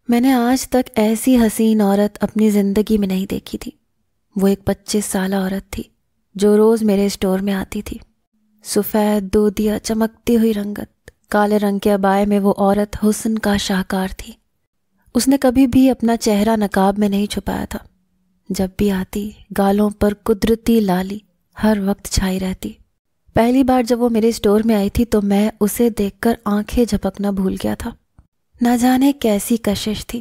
میں نے آج تک ایسی حسین عورت اپنی زندگی میں نہیں دیکھی تھی۔ وہ ایک 25 سالہ عورت تھی جو روز میرے اسٹور میں آتی تھی۔ سفید دودیا چمکتی ہوئی رنگت، کالے رنگ کے عبائے میں وہ عورت حسن کا شاہکار تھی۔ اس نے کبھی بھی اپنا چہرہ نقاب میں نہیں چھپایا تھا۔ جب بھی آتی گالوں پر قدرتی لالی ہر وقت چھائی رہتی۔ پہلی بار جب وہ میرے اسٹور میں آئی تھی تو میں اسے دیکھ کر آنکھیں جھپکنا بھول گیا تھا۔ نہ جانے کیسی کشش تھی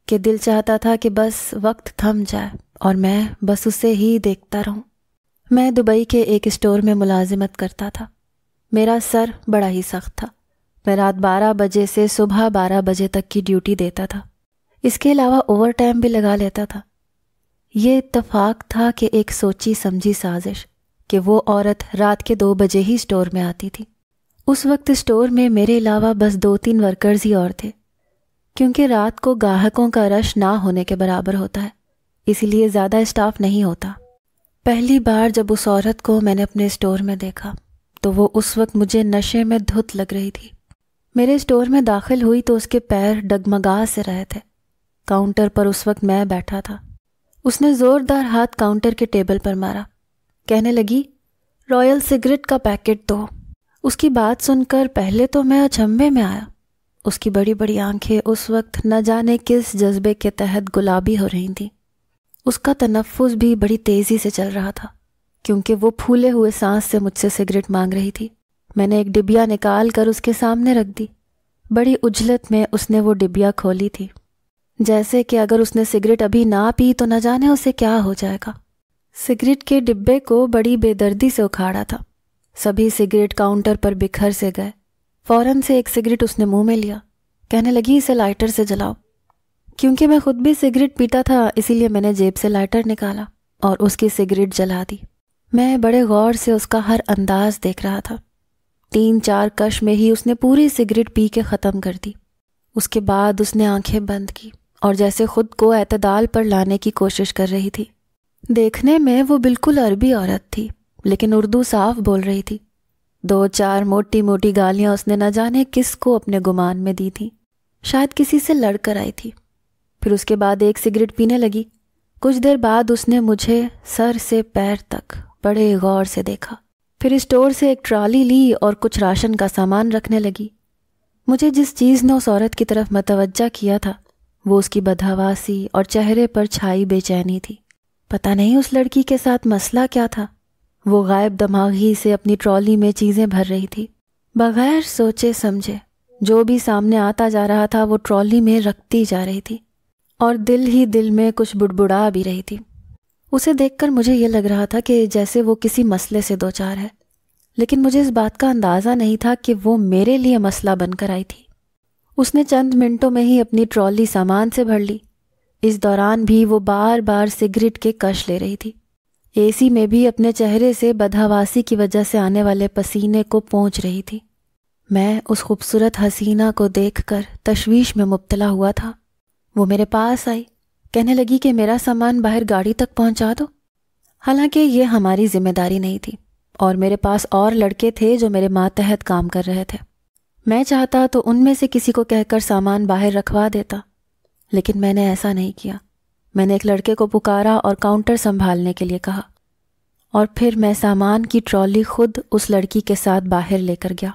کہ دل چاہتا تھا کہ بس وقت تھم جائے اور میں بس اسے ہی دیکھتا رہوں۔ میں دبئی کے ایک اسٹور میں ملازمت کرتا تھا۔ میرا سر بڑا ہی سخت تھا۔ میں رات 12 بجے سے صبح 12 بجے تک کی ڈیوٹی دیتا تھا۔ اس کے علاوہ اوور ٹائم بھی لگا لیتا تھا۔ یہ اتفاق تھا کہ ایک سوچی سمجھی سازش کہ وہ عورت رات کے 2 بجے ہی اسٹور میں آتی تھی۔ اس وقت اسٹور میں میرے علاوہ بس 2-3 ورکرز ہی اور تھے، کیونکہ رات کو گاہکوں کا رش نہ ہونے کے برابر ہوتا ہے، اسی لیے زیادہ اسٹاف نہیں ہوتا۔ پہلی بار جب اس عورت کو میں نے اپنے اسٹور میں دیکھا تو وہ اس وقت مجھے نشے میں دھت لگ رہی تھی۔ میرے اسٹور میں داخل ہوئی تو اس کے پیر ڈگمگا سے رہے تھے۔ کاؤنٹر پر اس وقت میں بیٹھا تھا۔ اس نے زوردار ہاتھ کاؤنٹر کے ٹیبل پر مارا، کہنے لگی، رائل سگریٹ کا پیکٹ دو۔ اس کی بات سن کر پہلے تو میں اچنبھے میں آیا۔ اس کی بڑی بڑی آنکھیں اس وقت نہ جانے کس جذبے کے تحت گلابی ہو رہی تھیں۔ اس کا تنفس بھی بڑی تیزی سے چل رہا تھا، کیونکہ وہ پھولے ہوئے سانس سے مجھ سے سگریٹ مانگ رہی تھی۔ میں نے ایک ڈبیا نکال کر اس کے سامنے رکھ دی۔ بڑی عجلت میں اس نے وہ ڈبیا کھولی تھی، جیسے کہ اگر اس نے سگریٹ ابھی نہ پی تو نہ جانے اسے کیا ہو جائے گا۔ سگریٹ کے ڈبے کو بڑی بے دردی سے اکھاڑا تھا۔ سبھی سگریٹ کاؤنٹر پر بکھر سے گئے۔ فوراً سے ایک سگریٹ اس نے منہ میں لیا، کہنے لگی، اسے لائٹر سے جلاؤ۔ کیونکہ میں خود بھی سگریٹ پیتا تھا اسی لیے میں نے جیب سے لائٹر نکالا اور اس کی سگریٹ جلا دی۔ میں بڑے غور سے اس کا ہر انداز دیکھ رہا تھا۔ 3-4 کش میں ہی اس نے پوری سگریٹ پی کے ختم کر دی۔ اس کے بعد اس نے آنکھیں بند کی اور جیسے خود کو اعتدال پر لانے کی کوشش کر رہی تھی۔ دیکھنے میں وہ بالکل عربی عورت تھی، لیکن اردو صاف بول رہی تھی۔ 2-4 موٹی موٹی گالیاں اس نے نہ جانے کس کو اپنے گمان میں دی تھی، شاید کسی سے لڑ کر آئی تھی۔ پھر اس کے بعد ایک سگریٹ پینے لگی۔ کچھ دیر بعد اس نے مجھے سر سے پیر تک بڑے غور سے دیکھا۔ پھر اسٹور سے ایک ٹرالی لی اور کچھ راشن کا سامان رکھنے لگی۔ مجھے جس چیز نے اس عورت کی طرف متوجہ کیا تھا وہ اس کی بدحواسی اور چہرے پر چھائی بے چینی تھی۔ پتہ نہیں اس لڑکی کے ساتھ مسئلہ کیا تھا۔ وہ غائب دماغی سے اپنی ٹرالی میں چیزیں بھر رہی تھی، بغیر سوچے سمجھے۔ جو بھی سامنے آتا جا رہا تھا وہ ٹرالی میں رکھتی جا رہی تھی اور دل ہی دل میں کچھ بڑبڑا بھی رہی تھی۔ اسے دیکھ کر مجھے یہ لگ رہا تھا کہ جیسے وہ کسی مسئلے سے دوچار ہے، لیکن مجھے اس بات کا اندازہ نہیں تھا کہ وہ میرے لیے مسئلہ بن کر آئی تھی۔ اس نے چند منٹوں میں ہی اپنی ٹرالی سامان سے بھر لی۔ اس دوران بھی وہ بار بار سگریٹ کے کش لے رہی تھی۔ اے سی میں بھی اپنے چہرے سے بدحواسی کی وجہ سے آنے والے پسینے کو پونچھ رہی تھی۔ میں اس خوبصورت حسینہ کو دیکھ کر تشویش میں مبتلا ہوا تھا۔ وہ میرے پاس آئی، کہنے لگی کہ میرا سامان باہر گاڑی تک پہنچا دو۔ حالانکہ یہ ہماری ذمہ داری نہیں تھی اور میرے پاس اور لڑکے تھے جو میرے ماتحت کام کر رہے تھے۔ میں چاہتا تو ان میں سے کسی کو کہہ کر سامان باہر رکھوا دیتا، لیکن میں نے ایسا نہیں کیا۔ میں نے ایک لڑکے کو پکارا اور کاؤنٹر سنبھالنے کے لیے کہا، اور پھر میں سامان کی ٹرالی خود اس لڑکی کے ساتھ باہر لے کر گیا۔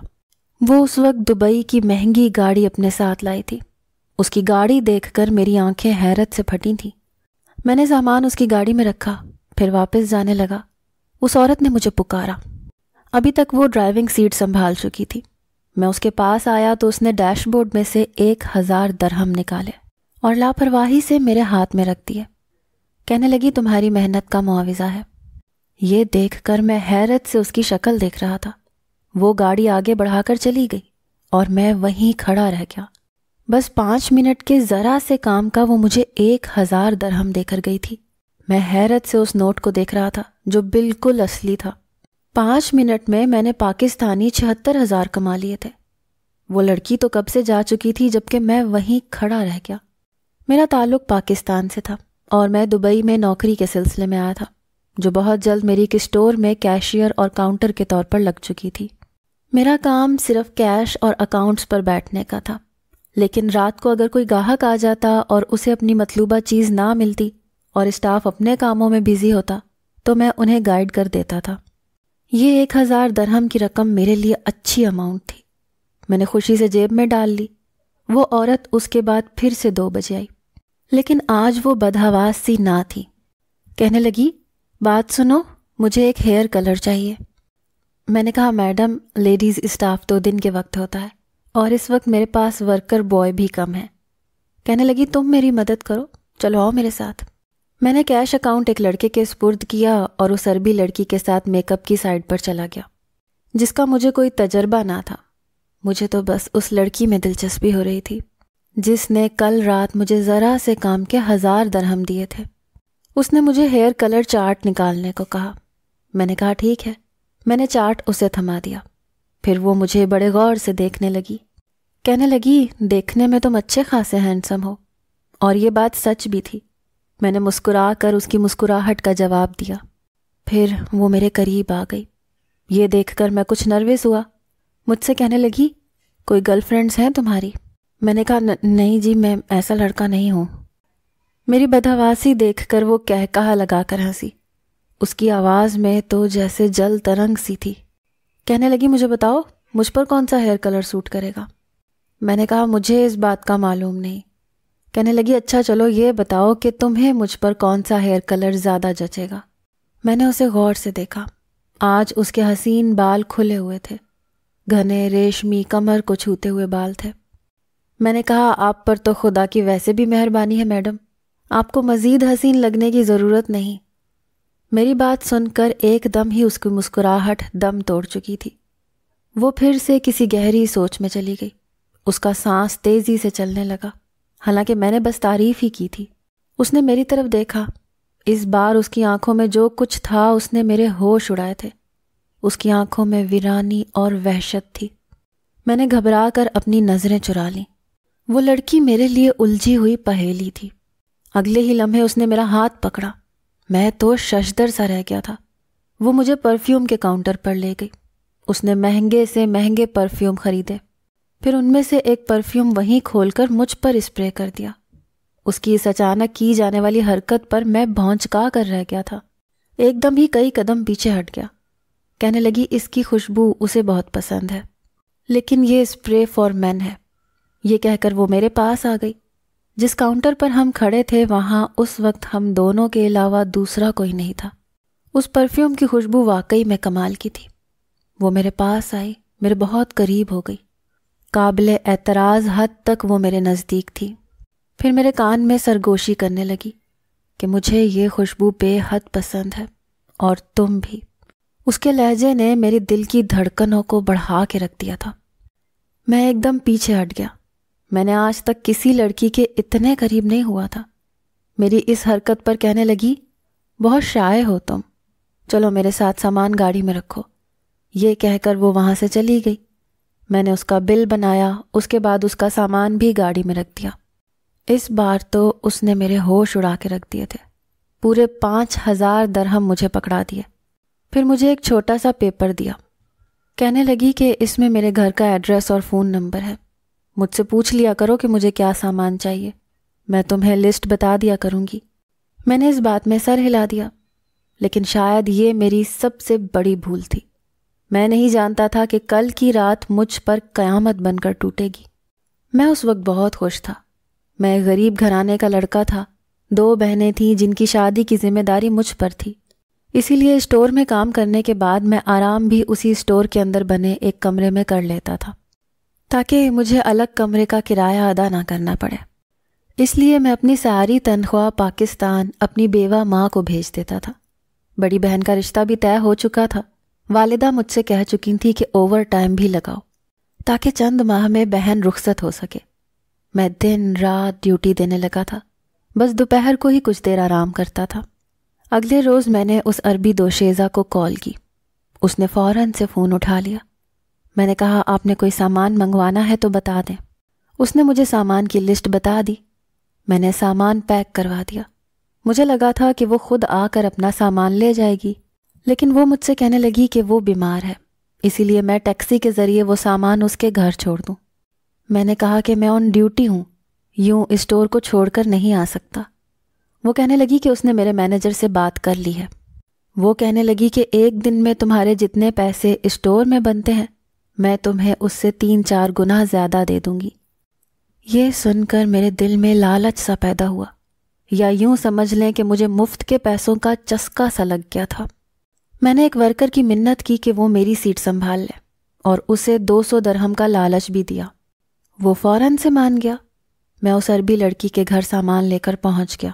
وہ اس وقت دبئی کی مہنگی گاڑی اپنے ساتھ لائی تھی۔ اس کی گاڑی دیکھ کر میری آنکھیں حیرت سے پھٹی تھیں۔ میں نے سامان اس کی گاڑی میں رکھا، پھر واپس جانے لگا۔ اس عورت نے مجھے پکارا۔ ابھی تک وہ ڈرائیونگ سیٹ سنبھال چکی تھی۔ میں اس کے پاس آیا تو اس نے ڈیش بورڈ میں سے 1000 درہم نکالے اور لاپرواہی سے میرے ہاتھ میں رکھ دیے۔ کہنے لگی، تمہاری محنت کا معاوضہ ہے۔ یہ دیکھ کر میں حیرت سے اس کی شکل دیکھ رہا تھا۔ وہ گاڑی آگے بڑھا کر چلی گئی اور میں وہیں کھڑا رہ گیا۔ بس 5 منٹ کے ذرا سے کام کا وہ مجھے 1000 درہم دے کر گئی تھی۔ میں حیرت سے اس نوٹ کو دیکھ رہا تھا جو بالکل اصلی تھا۔ 5 منٹ میں نے پاکستانی 76,000 کما لیے تھے۔ وہ لڑکی تو کب سے جا چکی تھی جبکہ میں وہیں کھڑا رہ گیا۔ میرا تعلق پاکستان سے تھا اور میں دبئی میں نوکری کے سلسلے میں آیا تھا، جو بہت جلد میری ایک اسٹور میں کیشیئر اور کاؤنٹر کے طور پر لگ چکی تھی۔ میرا کام صرف کیش اور اکاؤنٹس پر بیٹھنے کا تھا۔ لیکن رات کو اگر کوئی گاہک آ جاتا اور اسے اپنی مطلوبہ چیز نہ ملتی اور اسٹاف اپنے کاموں میں بزی ہوتا تو میں انہیں گائیڈ کر دیتا تھا۔ یہ 1000 درہم کی رقم میرے لیے اچھی اماؤنٹ تھی۔ میں نے خوشی سے جیب میں ڈال لی۔ وہ عورت اس کے بعد پھر سے 2 بجے آئی، لیکن آج وہ بدحواس سی نہ تھی۔ کہنے لگی، بات سنو، مجھے ایک ہیئر کلر چاہیے۔ میں نے کہا، میڈم، لیڈیز اسٹاف 2 دن کے وقت ہوتا ہے اور اس وقت میرے پاس ورکر بوائے بھی کم ہے۔ کہنے لگی، تم میری مدد کرو، چلو آؤ میرے ساتھ۔ میں نے کیش اکاؤنٹ ایک لڑکے کے سپرد کیا اور اس عربی لڑکی کے ساتھ میک اپ کی سائٹ پر چلا گیا، جس کا مجھے کوئی تجربہ نہ تھا۔ مجھے تو بس اس لڑکی میں دلچسپی ہو رہی تھی جس نے کل رات مجھے ذرا سے کام کے 1000 درہم دیے تھے۔ اس نے مجھے ہیئر کلر چارٹ نکالنے کو کہا۔ میں نے کہا ٹھیک ہے۔ میں نے چارٹ اسے تھما دیا۔ پھر وہ مجھے بڑے غور سے دیکھنے لگی۔ کہنے لگی، دیکھنے میں تم اچھے خاصے ہینڈسم ہو، اور یہ بات سچ بھی تھی۔ میں نے مسکرا کر اس کی مسکراہٹ کا جواب دیا۔ پھر وہ میرے قریب آ گئی۔ یہ دیکھ کر میں کچھ نروس ہوا۔ مجھ سے کہنے لگی، کوئی گرل فرینڈس ہیں تمہاری؟ میں نے کہا، نہیں جی، میں ایسا لڑکا نہیں ہوں۔ میری بدحواسی دیکھ کر وہ کہا لگا کر ہنسی۔ اس کی آواز میں تو جیسے جل ترنگ سی تھی۔ کہنے لگی، مجھے بتاؤ، مجھ پر کون سا ہیئر کلر سوٹ کرے گا؟ میں نے کہا، مجھے اس بات کا معلوم نہیں۔ کہنے لگی، اچھا چلو یہ بتاؤ کہ تمہیں مجھ پر کون سا ہیئر کلر زیادہ جچے گا؟ میں نے اسے غور سے دیکھا۔ آج اس کے حسین بال کھلے ہوئے تھے، گھنے ریشمی کمر کو چھوتے ہوئے بال تھے۔ میں نے کہا، آپ پر تو خدا کی ویسے بھی مہربانی ہے میڈم، آپ کو مزید حسین لگنے کی ضرورت نہیں۔ میری بات سن کر ایک دم ہی اس کی مسکراہٹ دم توڑ چکی تھی۔ وہ پھر سے کسی گہری سوچ میں چلی گئی۔ اس کا سانس تیزی سے چلنے لگا، حالانکہ میں نے بس تعریف ہی کی تھی۔ اس نے میری طرف دیکھا۔ اس بار اس کی آنکھوں میں جو کچھ تھا اس نے میرے ہوش اڑائے تھے۔ اس کی آنکھوں میں ویرانی اور وحشت تھی۔ میں نے گھبرا کر اپنی نظریں چرا لیں۔ وہ لڑکی میرے لیے الجھی ہوئی پہیلی تھی۔ اگلے ہی لمحے اس نے میرا ہاتھ پکڑا۔ میں تو ششدر سا رہ گیا تھا۔ وہ مجھے پرفیوم کے کاؤنٹر پر لے گئی۔ اس نے مہنگے سے مہنگے پرفیوم خریدے، پھر ان میں سے ایک پرفیوم وہیں کھول کر مجھ پر اسپرے کر دیا۔ اس کی اس اچانک کی جانے والی حرکت پر میں بھونچکا کر رہ گیا تھا۔ ایک دم ہی کئی قدم پیچھے ہٹ گیا۔ کہنے لگی، اس کی خوشبو اسے بہت پسند ہے، لیکن یہ اسپرے فار مین ہے۔ یہ کہہ کر وہ میرے پاس آ گئی۔ جس کاؤنٹر پر ہم کھڑے تھے وہاں اس وقت ہم دونوں کے علاوہ دوسرا کوئی نہیں تھا۔ اس پرفیوم کی خوشبو واقعی میں کمال کی تھی۔ وہ میرے پاس آئی، میرے بہت قریب ہو گئی۔ قابل اعتراض حد تک وہ میرے نزدیک تھی۔ پھر میرے کان میں سرگوشی کرنے لگی کہ مجھے یہ خوشبو بے حد پسند ہے، اور تم بھی۔ اس کے لہجے نے میری دل کی دھڑکنوں کو بڑھا کے رکھ دیا تھا۔ میں ایک دم پیچھے ہٹ گیا۔ میں نے آج تک کسی لڑکی کے اتنے قریب نہیں ہوا تھا۔ میری اس حرکت پر کہنے لگی، بہت شائع ہو تم، چلو میرے ساتھ سامان گاڑی میں رکھو۔ یہ کہہ کر وہ وہاں سے چلی گئی۔ میں نے اس کا بل بنایا، اس کے بعد اس کا سامان بھی گاڑی میں رکھ دیا۔ اس بار تو اس نے میرے ہوش اڑا کے رکھ دیے تھے۔ پورے 5000 درہم مجھے پکڑا دیے۔ پھر مجھے ایک چھوٹا سا پیپر دیا۔ کہنے لگی کہ اس میں میرے گھر کا ایڈریس اور فون نمبر ہے۔ مجھ سے پوچھ لیا کرو کہ مجھے کیا سامان چاہیے، میں تمہیں لسٹ بتا دیا کروں گی۔ میں نے اس بات میں سر ہلا دیا، لیکن شاید یہ میری سب سے بڑی بھول تھی۔ میں نہیں جانتا تھا کہ کل کی رات مجھ پر قیامت بن کر ٹوٹے گی۔ میں اس وقت بہت خوش تھا۔ میں غریب گھرانے کا لڑکا تھا، 2 بہنیں تھیں جن کی شادی کی ذمہ داری مجھ پر تھی۔ اسی لیے اسٹور میں کام کرنے کے بعد میں آرام بھی اسی اسٹور کے اندر بنے ایک کمرے میں کر لیتا تھا، تاکہ مجھے الگ کمرے کا کرایہ ادا نہ کرنا پڑے۔ اس لیے میں اپنی ساری تنخواہ پاکستان اپنی بیوہ ماں کو بھیج دیتا تھا۔ بڑی بہن کا رشتہ بھی طے ہو چکا تھا۔ والدہ مجھ سے کہہ چکی تھی کہ اوور ٹائم بھی لگاؤ، تاکہ چند ماہ میں بہن رخصت ہو سکے۔ میں دن رات ڈیوٹی دینے لگا تھا، بس دوپہر کو ہی کچھ دیر آرام کرتا تھا۔ اگلے روز میں نے اس عربی دوشیزہ کو کال کی۔ اس نے فوراً سے فون اٹھا لیا۔ میں نے کہا، آپ نے کوئی سامان منگوانا ہے تو بتا دیں۔ اس نے مجھے سامان کی لسٹ بتا دی۔ میں نے سامان پیک کروا دیا۔ مجھے لگا تھا کہ وہ خود آ کر اپنا سامان لے جائے گی، لیکن وہ مجھ سے کہنے لگی کہ وہ بیمار ہے، اسی لیے میں ٹیکسی کے ذریعے وہ سامان اس کے گھر چھوڑ دوں۔ میں نے کہا کہ میں آن ڈیوٹی ہوں، یوں اسٹور کو چھوڑ کر نہیں آ سکتا۔ وہ کہنے لگی کہ اس نے میرے مینیجر سے بات کر لی ہے۔ وہ کہنے لگی کہ ایک دن میں تمہارے جتنے پیسے اسٹور میں بنتے ہیں میں تمہیں اس سے 3-4 گنا زیادہ دے دوں گی۔ یہ سن کر میرے دل میں لالچ سا پیدا ہوا، یا یوں سمجھ لیں کہ مجھے مفت کے پیسوں کا چسکا سا لگ گیا تھا۔ میں نے ایک ورکر کی منت کی کہ وہ میری سیٹ سنبھال لے اور اسے 200 درہم کا لالچ بھی دیا۔ وہ فوراً سے مان گیا۔ میں اس عربی لڑکی کے گھر سامان لے کر پہنچ گیا۔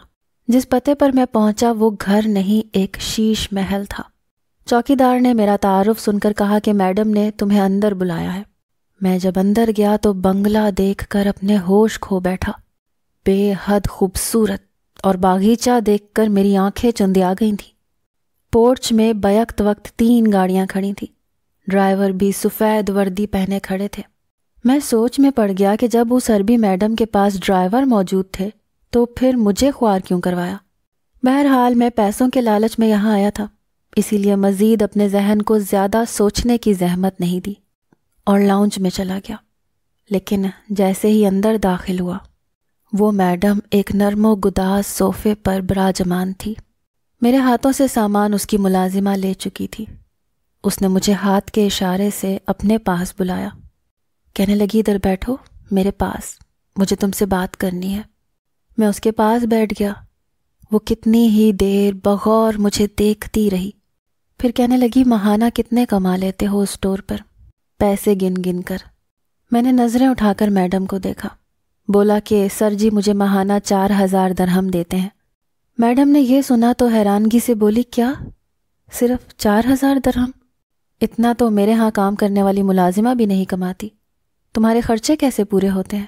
جس پتے پر میں پہنچا وہ گھر نہیں، ایک شیش محل تھا۔ چوکیدار نے میرا تعارف سن کر کہا کہ میڈم نے تمہیں اندر بلایا ہے۔ میں جب اندر گیا تو بنگلہ دیکھ کر اپنے ہوش کھو بیٹھا۔ بے حد خوبصورت اور باغیچہ دیکھ کر میری آنکھیں چندیا گئی تھیں۔ پورچ میں بیک وقت 3 گاڑیاں کھڑی تھیں، ڈرائیور بھی سفید وردی پہنے کھڑے تھے۔ میں سوچ میں پڑ گیا کہ جب اس عربی میڈم کے پاس ڈرائیور موجود تھے تو پھر مجھے خوار کیوں کروایا۔ بہرحال میں پیسوں کے لالچ میں یہاں آیا تھا، اسی لیے مزید اپنے ذہن کو زیادہ سوچنے کی زحمت نہیں دی اور لاؤنج میں چلا گیا۔ لیکن جیسے ہی اندر داخل ہوا، وہ میڈم ایک نرم و گداز صوفے پر براجمان تھی۔ میرے ہاتھوں سے سامان اس کی ملازمہ لے چکی تھی۔ اس نے مجھے ہاتھ کے اشارے سے اپنے پاس بلایا۔ کہنے لگی ادھر بیٹھو میرے پاس، مجھے تم سے بات کرنی ہے۔ میں اس کے پاس بیٹھ گیا۔ وہ کتنی ہی دیر بغور مجھے دیکھتی رہی، پھر کہنے لگی ماہانہ کتنے کما لیتے ہو اسٹور پر؟ پیسے گن گن کر۔ میں نے نظریں اٹھا کر میڈم کو دیکھا۔ بولا کہ سر جی مجھے ماہانہ 4000 درہم دیتے ہیں۔ میڈم نے یہ سنا تو حیرانگی سے بولی کیا؟ صرف 4000 درہم؟ اتنا تو میرے ہاں کام کرنے والی ملازمہ بھی نہیں کماتی، تمہارے خرچے کیسے پورے ہوتے ہیں؟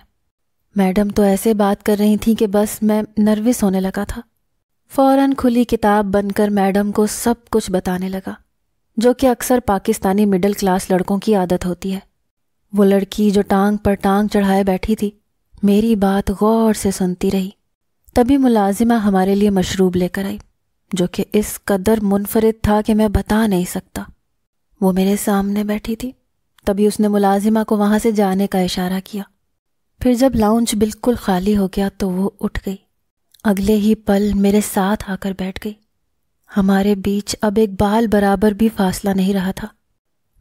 میڈم تو ایسے بات کر رہی تھیں کہ بس میں نروس ہونے لگا تھا۔ فوراً کھلی کتاب بن کر میڈم کو سب کچھ بتانے لگا، جو کہ اکثر پاکستانی مڈل کلاس لڑکوں کی عادت ہوتی ہے۔ وہ لڑکی جو ٹانگ پر ٹانگ چڑھائے بیٹھی تھی میری بات غور سے سنتی رہی۔ تبھی ملازمہ ہمارے لیے مشروب لے کر آئی، جو کہ اس قدر منفرد تھا کہ میں بتا نہیں سکتا۔ وہ میرے سامنے بیٹھی تھی۔ تبھی اس نے ملازمہ کو وہاں سے جانے کا اشارہ کیا۔ پھر جب لاؤنج بالکل خالی ہو گیا تو وہ اٹھ گئی۔ اگلے ہی پل میرے ساتھ آ کر بیٹھ گئی۔ ہمارے بیچ اب ایک بال برابر بھی فاصلہ نہیں رہا تھا۔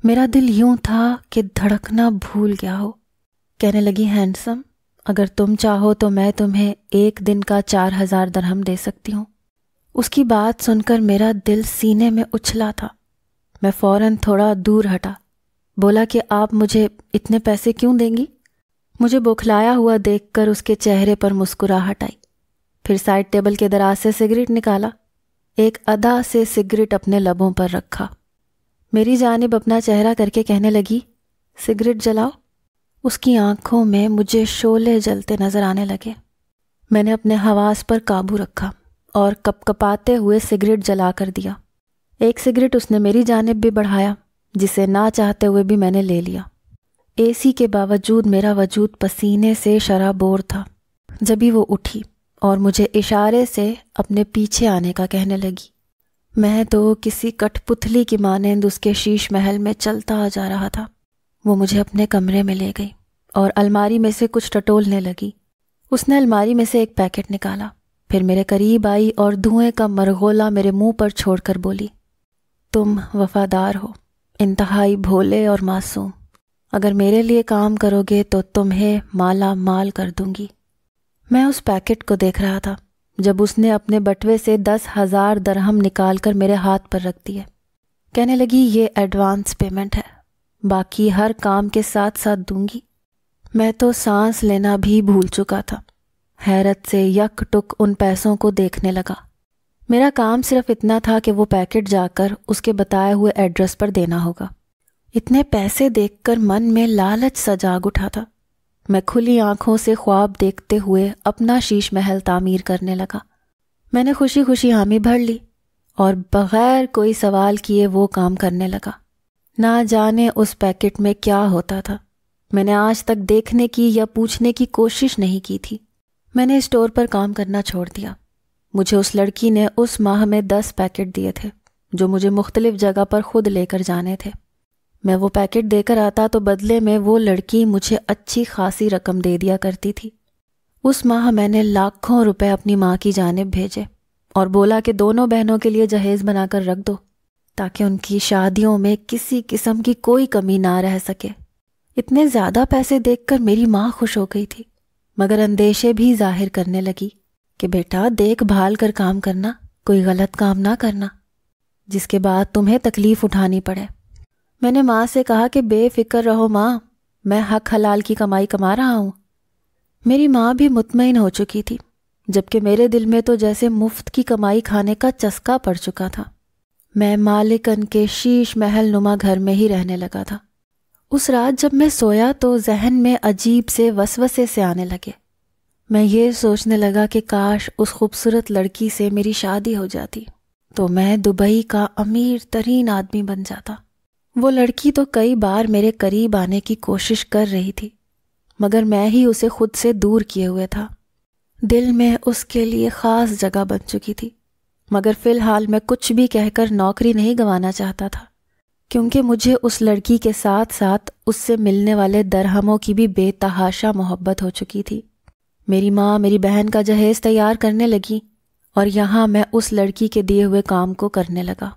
میرا دل یوں تھا کہ دھڑکنا بھول گیا ہو۔ کہنے لگی ہینڈسم، اگر تم چاہو تو میں تمہیں 1 دن کا 4000 درہم دے سکتی ہوں۔ اس کی بات سن کر میرا دل سینے میں اچھلا تھا۔ میں فوراً تھوڑا دور ہٹا۔ بولا کہ آپ مجھے اتنے پیسے کیوں دیں گی؟ مجھے بوکھلایا ہوا دیکھ کر اس کے چہرے پر مسکراہٹ آئی۔ پھر سائڈ ٹیبل کے دراز سے سگریٹ نکالا، ایک ادا سے سگریٹ اپنے لبوں پر رکھا، میری جانب اپنا چہرہ کر کے کہنے لگی سگریٹ جلاؤ۔ اس کی آنکھوں میں مجھے شعلے جلتے نظر آنے لگے۔ میں نے اپنے حواس پر قابو رکھا اور کپ کپاتے ہوئے سگریٹ جلا کر دیا۔ ایک سگریٹ اس نے میری جانب بھی بڑھایا، جسے نہ چاہتے ہوئے بھی میں نے لے لیا۔ اے سی کے باوجود میرا وجود پسینے سے شرابور تھا۔ جبھی وہ اٹھی اور مجھے اشارے سے اپنے پیچھے آنے کا کہنے لگی۔ میں تو کسی کٹ پتلی کی مانند اس کے شیش محل میں چلتا جا رہا تھا۔ وہ مجھے اپنے کمرے میں لے گئی اور الماری میں سے کچھ ٹٹولنے لگی۔ اس نے الماری میں سے ایک پیکٹ نکالا، پھر میرے قریب آئی اور دھوئیں کا مرغولا میرے منہ پر چھوڑ کر بولی، تم وفادار ہو، انتہائی بھولے اور معصوم۔ اگر میرے لیے کام کرو گے تو تمہیں مالا مال کر دوں گی۔ میں اس پیکٹ کو دیکھ رہا تھا جب اس نے اپنے بٹوے سے 10,000 درہم نکال کر میرے ہاتھ پر رکھ دیے۔ کہنے لگی یہ ایڈوانس پیمنٹ ہے، باقی ہر کام کے ساتھ ساتھ دوں گی۔ میں تو سانس لینا بھی بھول چکا تھا۔ حیرت سے یک ٹک ان پیسوں کو دیکھنے لگا۔ میرا کام صرف اتنا تھا کہ وہ پیکٹ جا کر اس کے بتائے ہوئے ایڈریس پر دینا ہوگا۔ اتنے پیسے دیکھ کر من میں لالچ سا جاگ اٹھا تھا۔ میں کھلی آنکھوں سے خواب دیکھتے ہوئے اپنا شیش محل تعمیر کرنے لگا۔ میں نے خوشی خوشی حامی بھر لی اور بغیر کوئی سوال کیے وہ کام کرنے لگا۔ نہ جانے اس پیکٹ میں کیا ہوتا تھا، میں نے آج تک دیکھنے کی یا پوچھنے کی کوشش نہیں کی تھی۔ میں نے اسٹور پر کام کرنا چھوڑ دیا۔ مجھے اس لڑکی نے اس ماہ میں 10 پیکٹ دیے تھے جو مجھے مختلف جگہ پر خود لے کر جانے تھے۔ میں وہ پیکٹ دے کر آتا تو بدلے میں وہ لڑکی مجھے اچھی خاصی رقم دے دیا کرتی تھی۔ اس ماہ میں نے لاکھوں روپے اپنی ماں کی جانب بھیجے اور بولا کہ دونوں بہنوں کے لیے جہیز بنا کر رکھ دو تاکہ ان کی شادیوں میں کسی قسم کی کوئی کمی نہ رہ سکے۔ اتنے زیادہ پیسے دیکھ کر میری ماں خوش ہو گئی تھی، مگر اندیشے بھی ظاہر کرنے لگی کہ بیٹا دیکھ بھال کر کام کرنا، کوئی غلط کام نہ کرنا جس کے بعد تمہیں تکلیف اٹھانی پڑے۔ میں نے ماں سے کہا کہ بے فکر رہو ماں، میں حق حلال کی کمائی کما رہا ہوں۔ میری ماں بھی مطمئن ہو چکی تھی، جبکہ میرے دل میں تو جیسے مفت کی کمائی کھانے کا چسکا پڑ چکا تھا۔ میں مالکن کے شیش محل نما گھر میں ہی رہنے لگا تھا۔ اس رات جب میں سویا تو ذہن میں عجیب سے وسوسے سے آنے لگے۔ میں یہ سوچنے لگا کہ کاش اس خوبصورت لڑکی سے میری شادی ہو جاتی تو میں دبئی کا امیر ترین آدمی بن جاتا۔ وہ لڑکی تو کئی بار میرے قریب آنے کی کوشش کر رہی تھی، مگر میں ہی اسے خود سے دور کیے ہوئے تھا۔ دل میں اس کے لیے خاص جگہ بن چکی تھی، مگر فی الحال میں کچھ بھی کہہ کر نوکری نہیں گنوانا چاہتا تھا، کیونکہ مجھے اس لڑکی کے ساتھ ساتھ اس سے ملنے والے درہموں کی بھی بے تحاشا محبت ہو چکی تھی۔ میری ماں میری بہن کا جہیز تیار کرنے لگی اور یہاں میں اس لڑکی کے دیے ہوئے کام کو کرنے لگا۔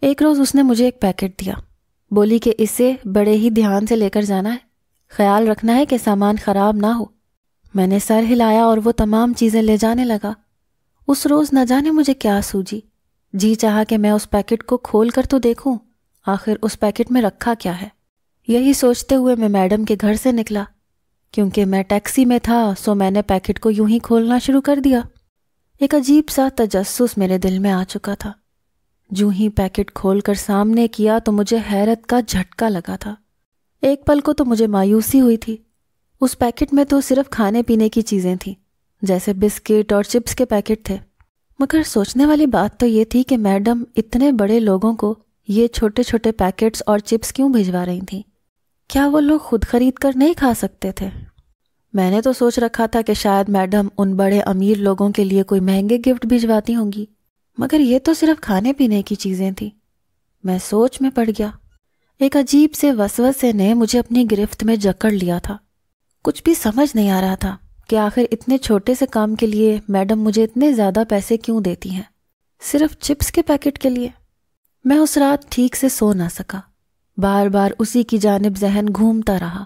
ایک روز اس نے مجھے ایک پیکٹ دیا، بولی کہ اسے بڑے ہی دھیان سے لے کر جانا ہے، خیال رکھنا ہے کہ سامان خراب نہ ہو۔ میں نے سر ہلایا اور وہ تمام چیزیں لے جانے لگا۔ اس روز نہ جانے مجھے کیا سوجی، جی چاہا کہ میں اس پیکٹ کو کھول کر تو دیکھوں آخر اس پیکٹ میں رکھا کیا ہے۔ یہی سوچتے ہوئے میں میڈم کے گھر سے نکلا۔ کیونکہ میں ٹیکسی میں تھا سو میں نے پیکٹ کو یوں ہی کھولنا شروع کر دیا۔ ایک عجیب سا تجسس میرے دل میں آ چکا تھا۔ جو ہی پیکٹ کھول کر سامنے کیا تو مجھے حیرت کا جھٹکا لگا تھا۔ ایک پل کو تو مجھے مایوسی ہوئی تھی، اس پیکٹ میں تو صرف کھانے پینے کی چیزیں تھیں، جیسے بسکٹ اور چپس کے پیکٹ تھے، مگر سوچنے والی بات تو یہ تھی کہ میڈم اتنے بڑے لوگوں کو یہ چھوٹے چھوٹے پیکٹس اور چپس کیوں بھجوا رہی تھیں؟ کیا وہ لوگ خود خرید کر نہیں کھا سکتے تھے؟ میں نے تو سوچ رکھا تھا کہ شاید میڈم ان بڑے امیر لوگوں کے لیے کوئی مہنگے گفٹ بھجواتی ہوں گی، مگر یہ تو صرف کھانے پینے کی چیزیں تھیں۔ میں سوچ میں پڑ گیا۔ ایک عجیب سے وسوسے نے مجھے اپنی گرفت میں جکڑ لیا تھا۔ کچھ بھی سمجھ نہیں آ رہا تھا کہ آخر اتنے چھوٹے سے کام کے لیے میڈم مجھے اتنے زیادہ پیسے کیوں دیتی ہیں، صرف چپس کے پیکٹ کے لیے۔ میں اس رات ٹھیک سے سو نہ سکا، بار بار اسی کی جانب ذہن گھومتا رہا۔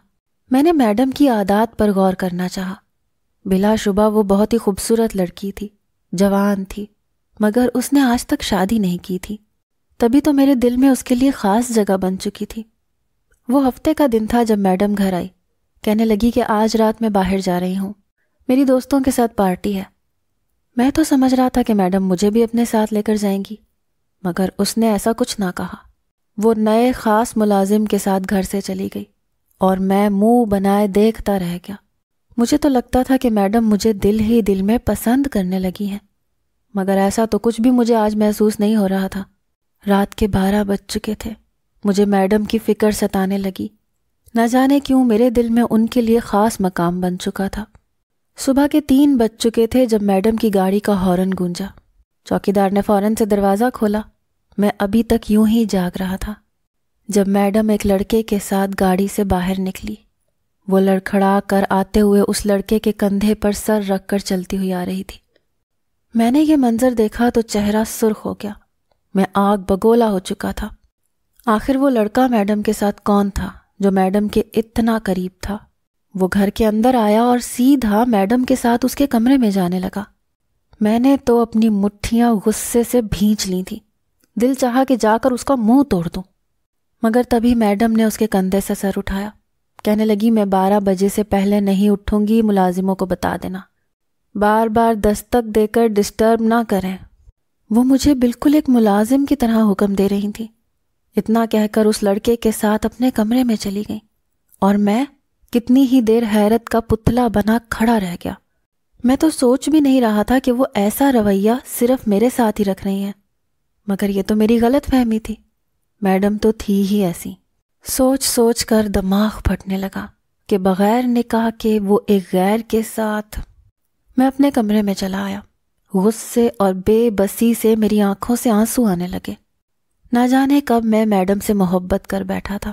میں نے میڈم کی عادات پر غور کرنا چاہا۔ بلا شبہ وہ بہت ہی خوبصورت لڑکی تھی، جوان تھی، مگر اس نے آج تک شادی نہیں کی تھی، تبھی تو میرے دل میں اس کے لیے خاص جگہ بن چکی تھی۔ وہ ہفتے کا دن تھا جب میڈم گھر آئی، کہنے لگی کہ آج رات میں باہر جا رہی ہوں، میری دوستوں کے ساتھ پارٹی ہے۔ میں تو سمجھ رہا تھا کہ میڈم مجھے بھی اپنے ساتھ لے کر جائیں گی، مگر اس نے ایسا کچھ نہ کہا۔ وہ نئے خاص ملازم کے ساتھ گھر سے چلی گئی اور میں منہ بنائے دیکھتا رہ گیا۔ مجھے تو لگتا تھا کہ میڈم مجھے دل ہی دل میں پسند کرنے لگی ہیں، مگر ایسا تو کچھ بھی مجھے آج محسوس نہیں ہو رہا تھا۔ رات کے 12 بج چکے تھے، مجھے میڈم کی فکر ستانے لگی۔ نہ جانے کیوں میرے دل میں ان کے لیے خاص مقام بن چکا تھا۔ صبح کے 3 بج چکے تھے جب میڈم کی گاڑی کا ہارن گونجا۔ چوکیدار نے فوراً سے دروازہ کھولا۔ میں ابھی تک یوں ہی جاگ رہا تھا جب میڈم ایک لڑکے کے ساتھ گاڑی سے باہر نکلی۔ وہ لڑکھڑا کر آتے ہوئے اس لڑکے کے کندھے پر سر رکھ کر چلتی ہوئی آ رہی تھی۔ میں نے یہ منظر دیکھا تو چہرہ سرخ ہو گیا، میں آگ بگولا ہو چکا تھا۔ آخر وہ لڑکا میڈم کے ساتھ کون تھا جو میڈم کے اتنا قریب تھا؟ وہ گھر کے اندر آیا اور سیدھا میڈم کے ساتھ اس کے کمرے میں جانے لگا۔ میں نے تو اپنی مٹھیاں غصے سے بھینچ لی تھی، دل چاہا کہ جا کر اس کا منہ توڑ دوں، مگر تبھی میڈم نے اس کے کندھے سے سر اٹھایا، کہنے لگی میں 12 بجے سے پہلے نہیں اٹھوں گی، ملازموں کو بتا دینا، بار بار دستک دے کر ڈسٹرب نہ کریں۔ وہ مجھے بالکل ایک ملازم کی طرح حکم دے رہی تھی۔ اتنا کہہ کر اس لڑکے کے ساتھ اپنے کمرے میں چلی گئی اور میں کتنی ہی دیر حیرت کا پتلا بنا کھڑا رہ گیا۔ میں تو سوچ بھی نہیں رہا تھا کہ وہ ایسا رویہ صرف میرے ساتھ ہی رکھ رہی ہیں، مگر یہ تو میری غلط فہمی تھی، میڈم تو تھی ہی ایسی۔ سوچ سوچ کر دماغ پھٹنے لگا کہ بغیر نکاح کے وہ ایک غیر کے ساتھ۔ میں اپنے کمرے میں چلا آیا۔ غصے اور بے بسی سے میری آنکھوں سے آنسو آنے لگے۔ نہ جانے کب میں میڈم سے محبت کر بیٹھا تھا،